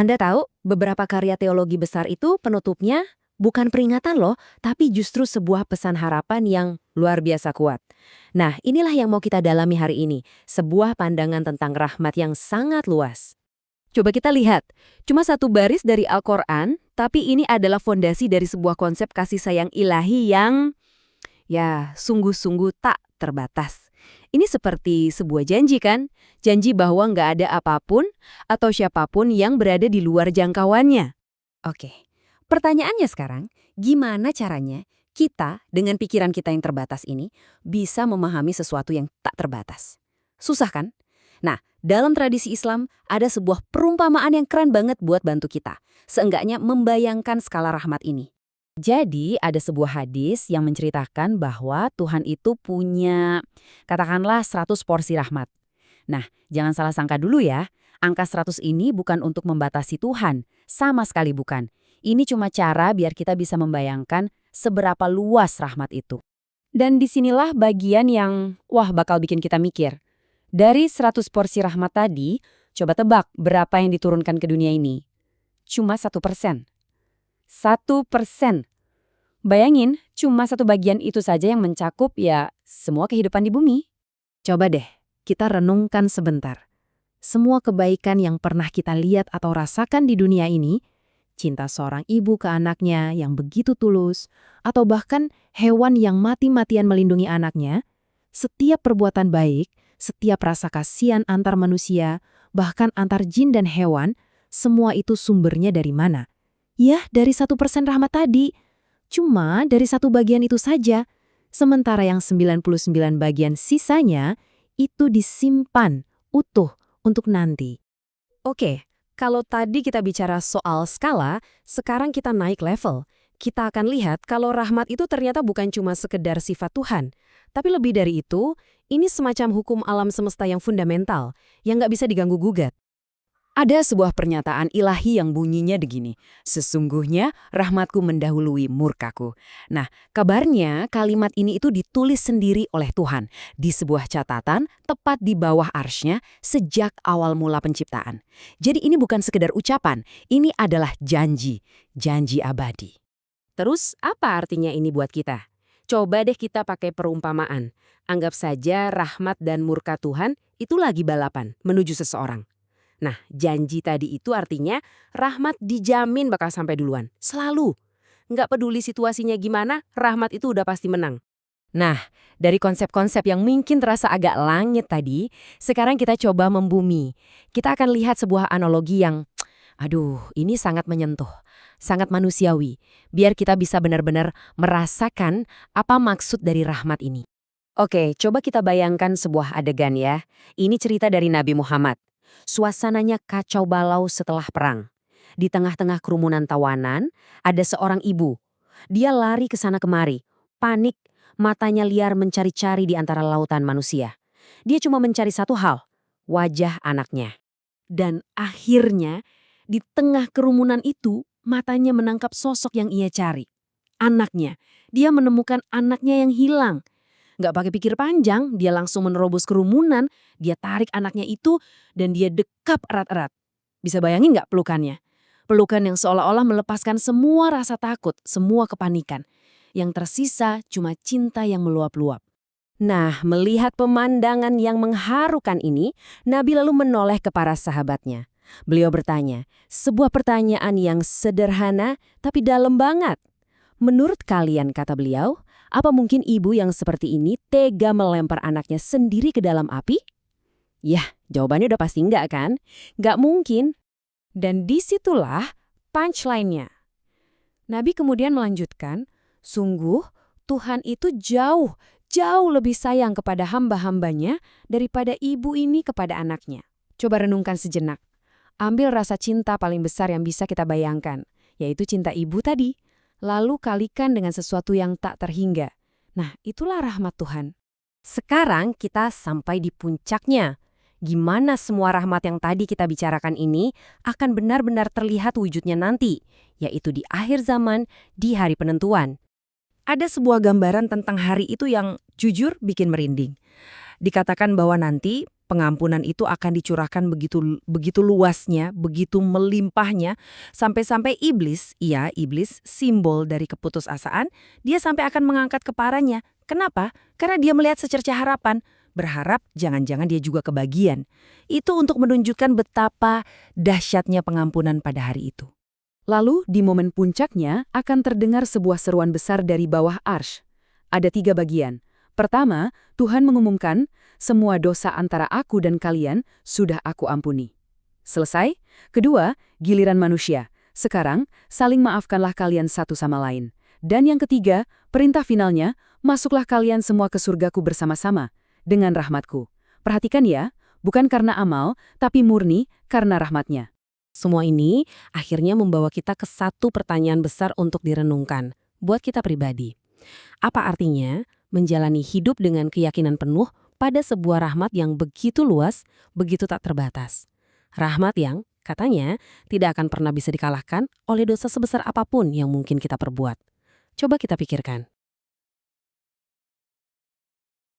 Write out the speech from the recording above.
Anda tahu, beberapa karya teologi besar itu penutupnya bukan peringatan loh, tapi justru sebuah pesan harapan yang luar biasa kuat. Nah, inilah yang mau kita dalami hari ini, sebuah pandangan tentang rahmat yang sangat luas. Coba kita lihat, cuma satu baris dari Al-Quran, tapi ini adalah fondasi dari sebuah konsep kasih sayang ilahi yang, ya, sungguh-sungguh tak terbatas. Ini seperti sebuah janji kan? Janji bahwa nggak ada apapun atau siapapun yang berada di luar jangkauannya. Oke, pertanyaannya sekarang, gimana caranya kita dengan pikiran kita yang terbatas ini bisa memahami sesuatu yang tak terbatas? Susah kan? Nah, dalam tradisi Islam ada sebuah perumpamaan yang keren banget buat bantu kita. Seenggaknya membayangkan skala rahmat ini. Jadi ada sebuah hadis yang menceritakan bahwa Tuhan itu punya, katakanlah 100 porsi rahmat. Nah, jangan salah sangka dulu ya. Angka 100 ini bukan untuk membatasi Tuhan. Sama sekali bukan. Ini cuma cara biar kita bisa membayangkan seberapa luas rahmat itu. Dan disinilah bagian yang, wah bakal bikin kita mikir. Dari 100 porsi rahmat tadi, coba tebak berapa yang diturunkan ke dunia ini. Cuma 1%. 1%. Bayangin, cuma satu bagian itu saja yang mencakup ya semua kehidupan di bumi. Coba deh, kita renungkan sebentar. Semua kebaikan yang pernah kita lihat atau rasakan di dunia ini, cinta seorang ibu ke anaknya yang begitu tulus, atau bahkan hewan yang mati-matian melindungi anaknya, setiap perbuatan baik, setiap rasa kasihan antar manusia, bahkan antar jin dan hewan, semua itu sumbernya dari mana? Ya, dari 1% rahmat tadi. Cuma dari satu bagian itu saja. Sementara yang 99 bagian sisanya itu disimpan utuh untuk nanti. Oke, kalau tadi kita bicara soal skala, sekarang kita naik level. Kita akan lihat kalau rahmat itu ternyata bukan cuma sekedar sifat Tuhan. Tapi lebih dari itu, ini semacam hukum alam semesta yang fundamental, yang nggak bisa diganggu-gugat. Ada sebuah pernyataan ilahi yang bunyinya begini, sesungguhnya rahmatku mendahului murkaku. Nah, kabarnya kalimat ini itu ditulis sendiri oleh Tuhan di sebuah catatan tepat di bawah arsy-Nya sejak awal mula penciptaan. Jadi ini bukan sekedar ucapan, ini adalah janji, janji abadi. Terus apa artinya ini buat kita? Coba deh kita pakai perumpamaan. Anggap saja rahmat dan murka Tuhan itu lagi balapan menuju seseorang. Nah, janji tadi itu artinya rahmat dijamin bakal sampai duluan. Selalu. Nggak peduli situasinya gimana, rahmat itu udah pasti menang. Nah, dari konsep-konsep yang mungkin terasa agak langit tadi, sekarang kita coba membumi. Kita akan lihat sebuah analogi yang, aduh, ini sangat menyentuh, sangat manusiawi. Biar kita bisa benar-benar merasakan apa maksud dari rahmat ini. Oke, coba kita bayangkan sebuah adegan ya. Ini cerita dari Nabi Muhammad. Suasananya kacau balau setelah perang. Di tengah-tengah kerumunan tawanan, ada seorang ibu. Dia lari ke sana kemari, panik, matanya liar mencari-cari di antara lautan manusia. Dia cuma mencari satu hal, wajah anaknya. Dan akhirnya, di tengah kerumunan itu, matanya menangkap sosok yang ia cari. Anaknya. Dia menemukan anaknya yang hilang. Nggak pakai pikir panjang, dia langsung menerobos kerumunan, dia tarik anaknya itu, dan dia dekap erat-erat. Bisa bayangin nggak pelukannya? Pelukan yang seolah-olah melepaskan semua rasa takut, semua kepanikan. Yang tersisa cuma cinta yang meluap-luap. Nah, melihat pemandangan yang mengharukan ini, Nabi lalu menoleh ke para sahabatnya. Beliau bertanya, sebuah pertanyaan yang sederhana tapi dalam banget. Menurut kalian, kata beliau, apa mungkin ibu yang seperti ini tega melempar anaknya sendiri ke dalam api? Yah, jawabannya udah pasti enggak kan? Nggak mungkin. Dan disitulah punchline-nya. Nabi kemudian melanjutkan, sungguh Tuhan itu jauh lebih sayang kepada hamba-hambanya daripada ibu ini kepada anaknya. Coba renungkan sejenak. Ambil rasa cinta paling besar yang bisa kita bayangkan, yaitu cinta ibu tadi. Lalu kalikan dengan sesuatu yang tak terhingga. Nah, itulah rahmat Tuhan. Sekarang kita sampai di puncaknya. Gimana semua rahmat yang tadi kita bicarakan ini akan benar-benar terlihat wujudnya nanti, yaitu di akhir zaman, di hari penentuan. Ada sebuah gambaran tentang hari itu yang jujur bikin merinding. Dikatakan bahwa nanti pengampunan itu akan dicurahkan begitu luasnya, begitu melimpahnya, sampai-sampai iblis, simbol dari keputusasaan, dia sampai akan mengangkat kepalanya. Kenapa? Karena dia melihat secercah harapan, berharap jangan-jangan dia juga kebagian. Itu untuk menunjukkan betapa dahsyatnya pengampunan pada hari itu. Lalu, di momen puncaknya akan terdengar sebuah seruan besar dari bawah arsy. Ada 3 bagian. Pertama, Tuhan mengumumkan, semua dosa antara aku dan kalian sudah aku ampuni. Selesai. Kedua, giliran manusia. Sekarang, saling maafkanlah kalian satu sama lain. Dan yang ketiga, perintah finalnya, masuklah kalian semua ke surgaku bersama-sama, dengan rahmatku. Perhatikan ya, bukan karena amal, tapi murni karena rahmatnya. Semua ini akhirnya membawa kita ke satu pertanyaan besar untuk direnungkan, buat kita pribadi. Apa artinya menjalani hidup dengan keyakinan penuh pada sebuah rahmat yang begitu luas, begitu tak terbatas? Rahmat yang, katanya, tidak akan pernah bisa dikalahkan oleh dosa sebesar apapun yang mungkin kita perbuat. Coba kita pikirkan.